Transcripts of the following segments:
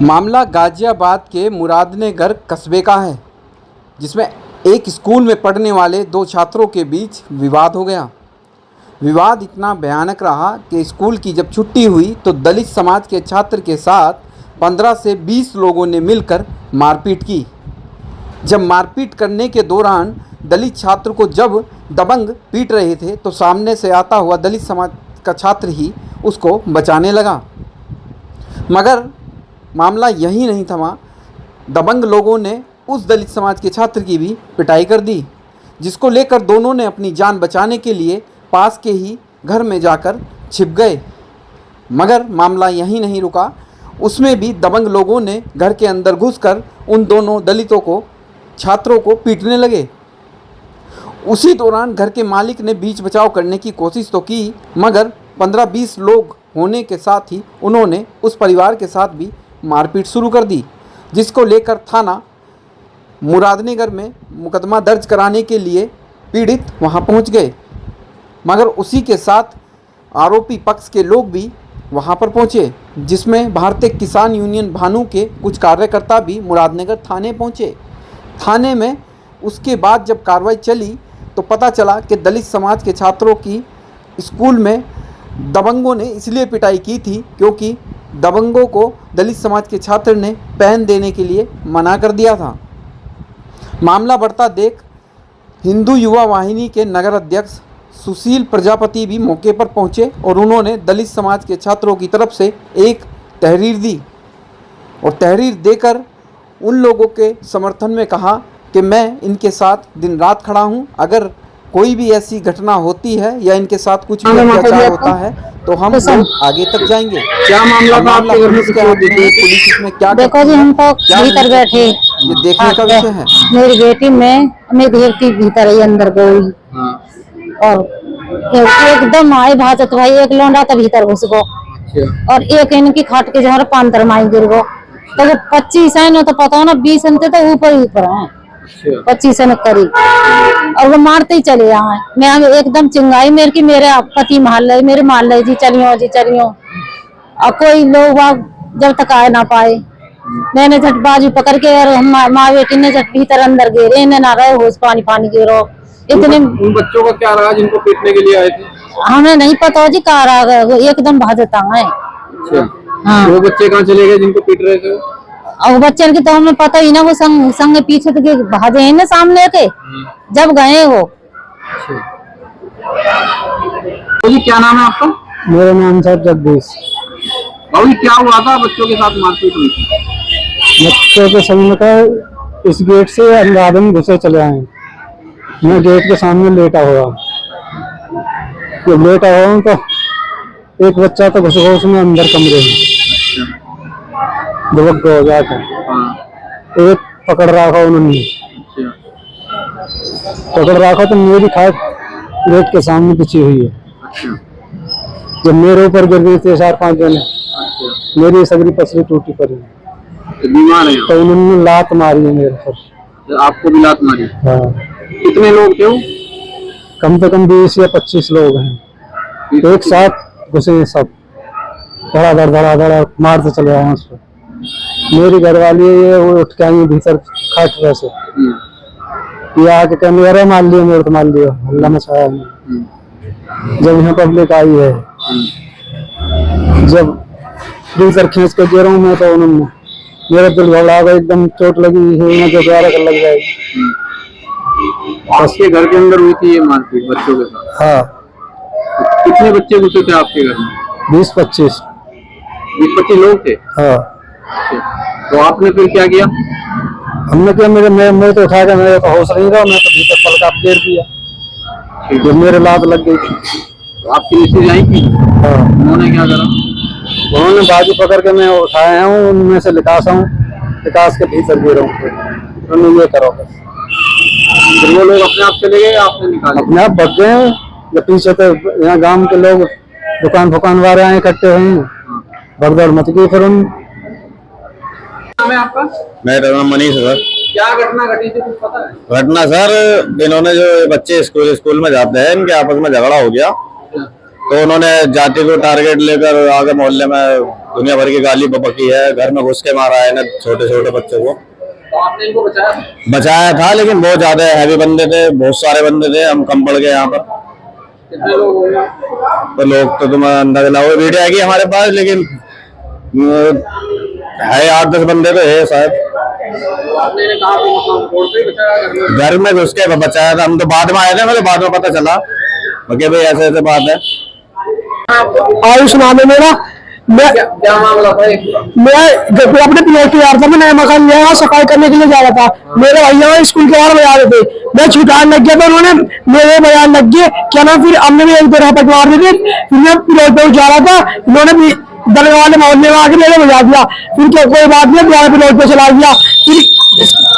मामला गाजियाबाद के मुरादनगर कस्बे का है, जिसमें एक स्कूल में पढ़ने वाले दो छात्रों के बीच विवाद हो गया। विवाद इतना भयानक रहा कि स्कूल की जब छुट्टी हुई तो दलित समाज के छात्र के साथ 15 से 20 लोगों ने मिलकर मारपीट की। जब मारपीट करने के दौरान दलित छात्र को जब दबंग पीट रहे थे तो सामने से आता हुआ दलित समाज का छात्र ही उसको बचाने लगा। मगर मामला यही नहीं थमा, दबंग लोगों ने उस दलित समाज के छात्र की भी पिटाई कर दी, जिसको लेकर दोनों ने अपनी जान बचाने के लिए पास के ही घर में जाकर छिप गए। मगर मामला यहीं नहीं रुका, उसमें भी दबंग लोगों ने घर के अंदर घुसकर उन दोनों दलितों को, छात्रों को पीटने लगे। उसी दौरान घर के मालिक ने बीच बचाव करने की कोशिश तो की, मगर 15-20 लोग होने के साथ ही उन्होंने उस परिवार के साथ भी मारपीट शुरू कर दी, जिसको लेकर थाना मुरादनगर में मुकदमा दर्ज कराने के लिए पीड़ित वहां पहुंच गए। मगर उसी के साथ आरोपी पक्ष के लोग भी वहां पर पहुंचे, जिसमें भारतीय किसान यूनियन भानु के कुछ कार्यकर्ता भी मुरादनगर थाने पहुंचे। थाने में उसके बाद जब कार्रवाई चली तो पता चला कि दलित समाज के छात्रों की स्कूल में दबंगों ने इसलिए पिटाई की थी क्योंकि दबंगों को दलित समाज के छात्र ने पेन देने के लिए मना कर दिया था। मामला बढ़ता देख हिंदू युवा वाहिनी के नगर अध्यक्ष सुशील प्रजापति भी मौके पर पहुंचे और उन्होंने दलित समाज के छात्रों की तरफ से एक तहरीर दी और तहरीर देकर उन लोगों के समर्थन में कहा कि मैं इनके साथ दिन रात खड़ा हूं। अगर कोई भी ऐसी घटना होती है या इनके साथ कुछ भी अत्याचार होता है तो हम लोग आगे तक जाएंगे। क्या मामला था आपके घर में? पुलिस इसमें क्या देखो जी, हम तो भीतर बैठे, ये देखने का विषय है। मेरी बेटी में मेरी बेटी भीतर ही अंदर गई और एकदम आए भाजत भाई, एक लौंडा तो भीतर घुस गो और एक इनकी खाट के जो पांतर माई गिर गो। तो 25 है ना, तो पता हो ना 20 अंत तो ऊपर है 25 न करीब, और वो मारते ही चले आए। मैं एकदम चिंगाई मेरे की, मेरे पति मोहल्ले मेरे मोहल्ले जी चलियो और कोई लोग जब तक आए ना पाए, मैंने झट बाजू पकड़ के और माँ बेटी ने झट भीतर अंदर गिरे, इन्हें ना रहे होश पानी गिरो। इतने उन बच्चों का क्या रहा जिनको पीटने के लिए आए थे? हमें नहीं पता हो जी, कार आ गए एकदम भाजता है। हाँ। वो बच्चे कहाँ चले गए जिनको पीट रहे थे? और बच्चे की तो हमें पता ही ना, वो संग पीछे तो भागे हैं ना सामने के, जब गए वो। तो जी क्या नाम है आपका? मेरा नाम सर जगदीश। भाई क्या हुआ था? बच्चों के साथ मारपीट हुई थी? बच्चों के सामने का इस गेट से अंदाज में घुसे चले आए। मैं गेट के सामने लेटा हुआ, जब लेटा हुआ हूँ तो एक बच्चा तो घुस गया उसमें अंदर कमरे में, दुबक हो जाकर एक पकड़ रखा उन्होंने। पकड़ रखा तो मेरी खाट गेट के सामने बिछी हुई है। जब मेरे ऊपर गिर गई थे 4-5 जने, मेरी सगरी पसली टूटी पड़ी, बीमार है तो उन्होंने लात मारी है मेरे पर। आपको भी लात मारी? हाँ। कितने लोग थे वो? कम से कम 20 या 25 लोग हैं, एक साथ घुसे हैं सब, धड़ा मारते चले आए उस पर। मेरी घरवाली ये वो उठ के आई भीतर खाट से, ये आके कहने अरे मार लिया मेरे, तो मार लिया, हल्ला मचाया। जब यहाँ पब्लिक आई है, जब भीतर खींच के गिरा हूँ मैं तो उन्होंने मेरा दिल घबरा गया, एकदम चोट लगी है जो द्वारा कर लग जाएगी। आपके घर के अंदर हुई थी ये मारपीट बच्चों के साथ? हाँ। कितने बच्चे घुसे थे आपके घर में? 20-25 लोग थे? हाँ। तो आपने फिर क्या किया? हमने क्या, मैं तो उठा के, मेरे तो होश नहीं रहा, मैं तो भीतर पल का घेर दिया, जब मेरे लात लग गई। तो आपकी मिसेज आई थी? हाँ। उन्होंने क्या करा? उन्होंने बाजू पकड़ के मैं उठाया हूँ, उनमें से लिकास के भीतर गिरा हूँ, उन्होंने ये करो बस। फिर वो लोग अपने आप चले गए, आपने निकाले? अपने आप भग गए। जब पीछे तो यहाँ गांव के लोग दुकान वाले आए इकट्ठे हुए, भगदड़ मच गई। फिर उन आपका? मेरा नाम मनीष है सर। क्या घटना घटी थी कुछ पता है? घटना सर, इन्होंने जो बच्चे स्कूल में जाते हैं, इनके आपस में झगड़ा हो गया, तो उन्होंने जाति को टारगेट लेकर आगे मोहल्ले में दुनिया भर की गाली बकी है, घर में घुस के मारा है ना छोटे छोटे बच्चों को। तो आपने इनको बचाया? बचाया था, लेकिन बहुत ज्यादा हैवी बंदे थे, बहुत सारे बंदे थे, हम कम पड़ गए यहाँ पर। कितने लोग होंगे? तो लोग तो तुम्हें अंदाजा लगाओ, वीडियो आएगी हमारे पास, लेकिन है 8-10 बंदे तो है शायद। तो आपने इन्हें कहाँ पे मतलब रोड पे ही बचाया, घर में? घर में घुस के बचाया था, हम तो बाद में आए थे, मुझे बाद में पता चला कि भाई ऐसे ऐसे बात है। आयुष नाम है मेरा। क्या मामला था? मैं जब अपने प्लॉट पे आ रहा था, मैं नया मकान लिया, सफाई करने के लिए जा रहा था। मेरे भैया स्कूल के बाहर बजा रहे थे, मैं छुटाने लग गया, तो उन्होंने मेरे बयान लग गए क्या ना, फिर हमने भी एक दो रहा मार दी थी। फिर मैं प्लॉट पे जा रहा था, इन्होंने भी दल वाले मोहल्ले में आके मेरे बजा दिया। फिर क्या कोई बात नहीं, दोबारा प्लॉट पे चला गया। फिर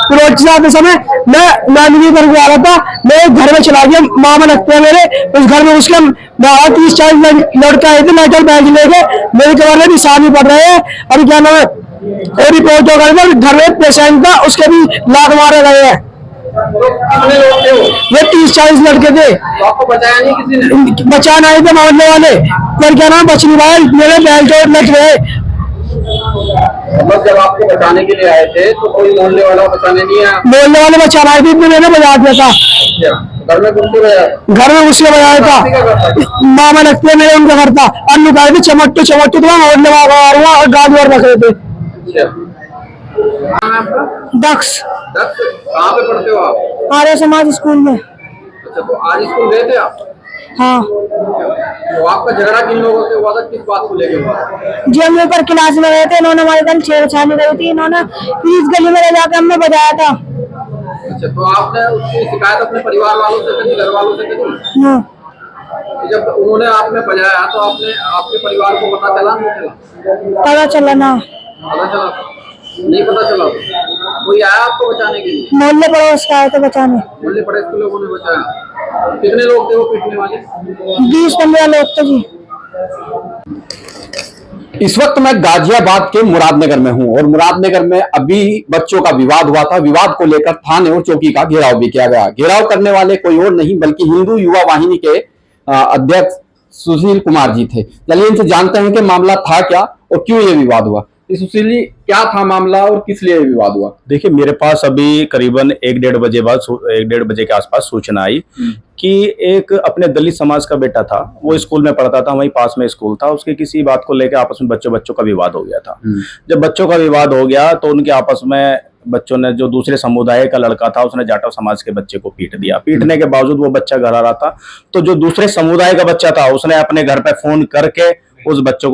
प्लॉट से आते समय मैं नानी घर को आ रहा था, मैं घर में चला गया, मामा लगते हैं मेरे, उस घर में उसके 30-40 लड़के आए थे, मेटल बैग लेके मेरे घर में भी शादी पड़ रहे हैं। और क्या नाम है, और रिपोर्ट हो गई, घर में पेशेंट था, उसके भी लात मारे गए हैं। तो कितने लोग थे वो? ये 30-40 लड़के थे। तो आपको बचाया नहीं किसी ने? बचाने आए थे मोहल्ले वाले, पर क्या नाम बच नहीं पाए, मेरे बैग चोट लग गए। बस जब आपको बचाने के लिए आए थे तो कोई मोहल्ले वाला बचाने नहीं आया? मोहल्ले वाले बचाने आए थे, मैंने बजा दिया था। घर में घुस के बजाया? घर में घुस के बजाया था, मामा लगते मेरे उनका घर था। अन्नू कहा थे चमट्टू चमट्टू, तो मोहल्ले वाला और गाड़ी और रख रहे थे। नाम है आपका? दक्ष। दत्त, कहाँ पे पढ़ते हो आप? आर्य समाज स्कूल में। अच्छा, तो आज स्कूल गए थे आप? हाँ तो आपका झगड़ा किन लोगों से हुआ था, किस बात को लेकर हुआ? जी, हम ऊपर क्लास में गए थे, इन्होंने हमारे कल छेड़छाड़ी करी थी, इन्होंने फिर इस गली में ले जाकर हमने बजाया था। अच्छा, तो आपने उसकी शिकायत अपने परिवार वालों से करी, घर वालों से करी? हाँ। जब उन्होंने आपने बजाया तो आपने आपके परिवार को पता चला नहीं चला? पता चला ना। पता चला? नहीं पता चला? कोई आया आपको बचाने के लिए? मोहल्ले पड़ोस का आए थे बचाने। मोहल्ले पड़ोस के लोगों ने बचाया? कितने लोग थे वो पीटने वाले? 20-15 लोग थे जी। इस वक्त मैं गाजियाबाद के मुरादनगर में हूं, और मुरादनगर में अभी बच्चों का विवाद हुआ था। विवाद को लेकर थाने और चौकी का घेराव भी किया गया। घेराव करने वाले कोई और नहीं बल्कि हिंदू युवा वाहिनी के अध्यक्ष सुशील कुमार जी थे। चलिए इनसे जानते हैं कि मामला था क्या और क्यों ये विवाद हुआ। सुशील जी, क्या था मामला और किस लिए विवाद हुआ? देखिए, मेरे पास अभी करीबन 1-1.5 बजे के आसपास सूचना आई कि एक अपने दलित समाज का बेटा था, वो स्कूल में पढ़ता था, वहीं पास में स्कूल था, उसके किसी बात को लेकर आपस में बच्चों का विवाद हो गया था। जब बच्चों का विवाद हो गया तो उनके आपस में बच्चों ने, जो दूसरे समुदाय का लड़का था, उसने जाटव समाज के बच्चे को पीट दिया। पीटने के बावजूद वो बच्चा घर आ रहा था, तो जो दूसरे समुदाय का बच्चा था उसने अपने घर पे फोन करके उस बच्चे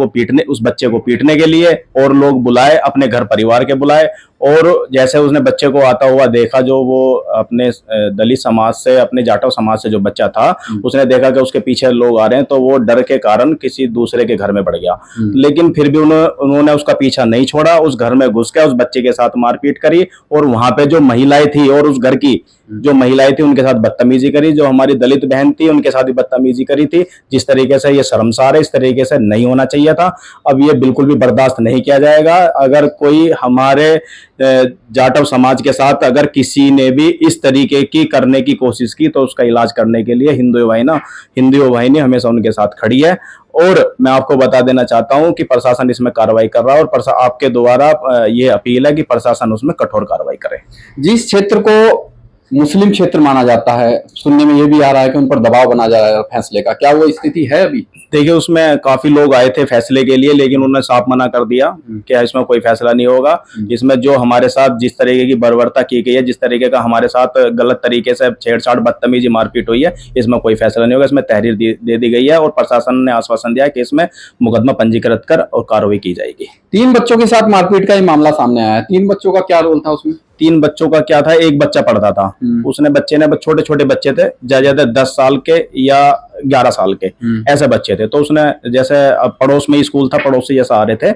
को पीटने के लिए और लोग बुलाए, अपने घर परिवार के बुलाए। और जैसे उसने बच्चे को आता हुआ देखा, जो वो अपने दलित समाज से, अपने जाटव समाज से जो बच्चा था, उसने देखा कि उसके पीछे लोग आ रहे हैं, तो वो डर के कारण किसी दूसरे के घर में बढ़ गया। लेकिन फिर भी उन्होंने उसका पीछा नहीं छोड़ा, उस घर में घुस के उस बच्चे के साथ मारपीट करी, और वहां पे जो महिलाएं थी और उस घर की जो महिलाएं थी उनके साथ बदतमीजी करी। जो हमारी दलित बहन थी उनके साथ भी बदतमीजी करी थी। जिस तरीके से ये शर्मसार है, इस तरीके से नहीं होना चाहिए था। अब ये बिल्कुल भी बर्दाश्त नहीं किया जाएगा। अगर कोई हमारे जाटव समाज के साथ अगर किसी ने भी इस तरीके की करने की कोशिश की, तो उसका इलाज करने के लिए हिंदू वाहिनी हमेशा उनके साथ खड़ी है। और मैं आपको बता देना चाहता हूं कि प्रशासन इसमें कार्रवाई कर रहा है, और आपके द्वारा ये अपील है कि प्रशासन उसमें कठोर कार्रवाई करे। जिस क्षेत्र को मुस्लिम क्षेत्र माना जाता है, सुनने में ये भी आ रहा है कि उन पर दबाव बना जा रहा है फैसले का, क्या वो स्थिति है अभी? देखिए, उसमें काफी लोग आए थे फैसले के लिए, लेकिन उन्होंने साफ मना कर दिया कि इसमें कोई फैसला नहीं होगा। इसमें जो हमारे साथ जिस तरीके की बर्बरता की गई है, जिस तरीके का हमारे साथ गलत तरीके से छेड़छाड़, बदतमीजी, मारपीट हुई है, इसमें कोई फैसला नहीं होगा। इसमें तहरीर दे दी गई है और प्रशासन ने आश्वासन दिया है कि इसमें मुकदमा पंजीकृत कर और कार्रवाई की जाएगी। 3 बच्चों के साथ मारपीट का ये मामला सामने आया है। 3 बच्चों का क्या रोल था उसमें? 3 बच्चों का क्या था, एक बच्चा पढ़ता था, बच्चे ने छोटे छोटे बच्चे थे, ज्यादा 10 साल के या 11 साल के ऐसे बच्चे थे। तो उसने, जैसे पड़ोस में ही स्कूल था, पड़ोसी जैसा आ रहे थे,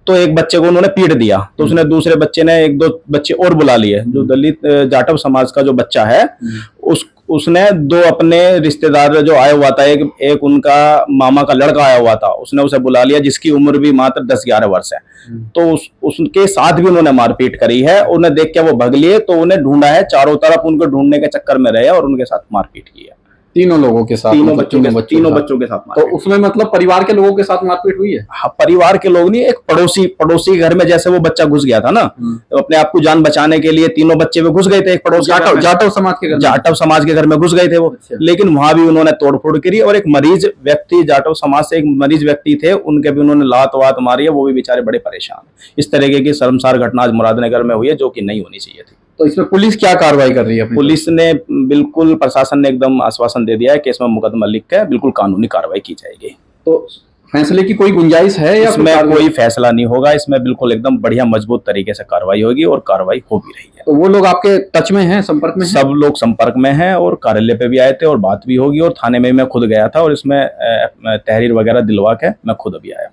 तो एक बच्चे को उन्होंने पीट दिया। तो उसने दूसरे बच्चे ने 1-2 बच्चे और बुला लिए। जो दलित जाटव समाज का जो बच्चा है, उसने 2 अपने रिश्तेदार जो आया हुआ था, एक उनका मामा का लड़का आया हुआ था, उसने उसे बुला लिया, जिसकी उम्र भी मात्र 10-11 वर्ष है। तो उसके साथ भी उन्होंने मारपीट करी है। उन्हें देख के वो भग लिए, तो उन्हें ढूंढा है, चारों तरफ उनको ढूंढने के चक्कर में रहे और उनके साथ मारपीट की है। तीनों लोगों के साथ, तीनों मतलब बच्चों के साथ तो मारपीट। उसमें मतलब परिवार के लोगों के साथ मारपीट हुई है? हाँ, परिवार के लोग नहीं, एक पड़ोसी के घर में जैसे वो बच्चा घुस गया था ना, तो अपने आप को जान बचाने के लिए तीनों बच्चे में घुस गए थे। एक पड़ोसी जाटव समाज के घर में? जाटव समाज के घर में घुस गए थे वो। अच्छा। लेकिन वहां भी उन्होंने तोड़फोड़ करी और एक मरीज व्यक्ति, जाटव समाज से एक मरीज व्यक्ति थे, उनके भी उन्होंने लात वात मारी है, वो भी बेचारे बड़े परेशान। इस तरीके की शर्मसार घटना आज मुरादनगर में हुई है, जो कि नहीं होनी चाहिए थी। तो इसमें पुलिस क्या कार्रवाई कर रही है? पुलिस ने बिल्कुल, प्रशासन ने एकदम आश्वासन दे दिया है कि इसमें मुकदमा लिख के बिल्कुल कानूनी कार्रवाई की जाएगी। तो फैसले की कोई गुंजाइश है या इसमें कोई फैसला नहीं होगा, इसमें बिल्कुल एकदम बढ़िया मजबूत तरीके से कार्रवाई होगी और कार्रवाई हो भी रही है। तो वो लोग आपके टच में हैं, संपर्क में हैं? सब लोग संपर्क में हैं और कार्यालय पे भी आए थे और बात भी होगी, और थाने में मैं खुद गया था और इसमें तहरीर वगैरह दिलवा के मैं खुद अभी आया।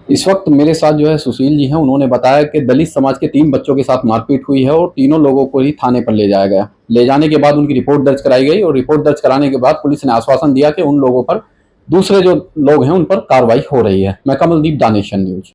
इस वक्त मेरे साथ जो है सुशील जी हैं, उन्होंने बताया कि दलित समाज के 3 बच्चों के साथ मारपीट हुई है और तीनों लोगों को ही थाने पर ले जाया गया। ले जाने के बाद उनकी रिपोर्ट दर्ज कराई गई और रिपोर्ट दर्ज कराने के बाद पुलिस ने आश्वासन दिया कि उन लोगों पर, दूसरे जो लोग हैं उन पर कार्रवाई हो रही है। मैं कमलदीप, द नेशन न्यूज।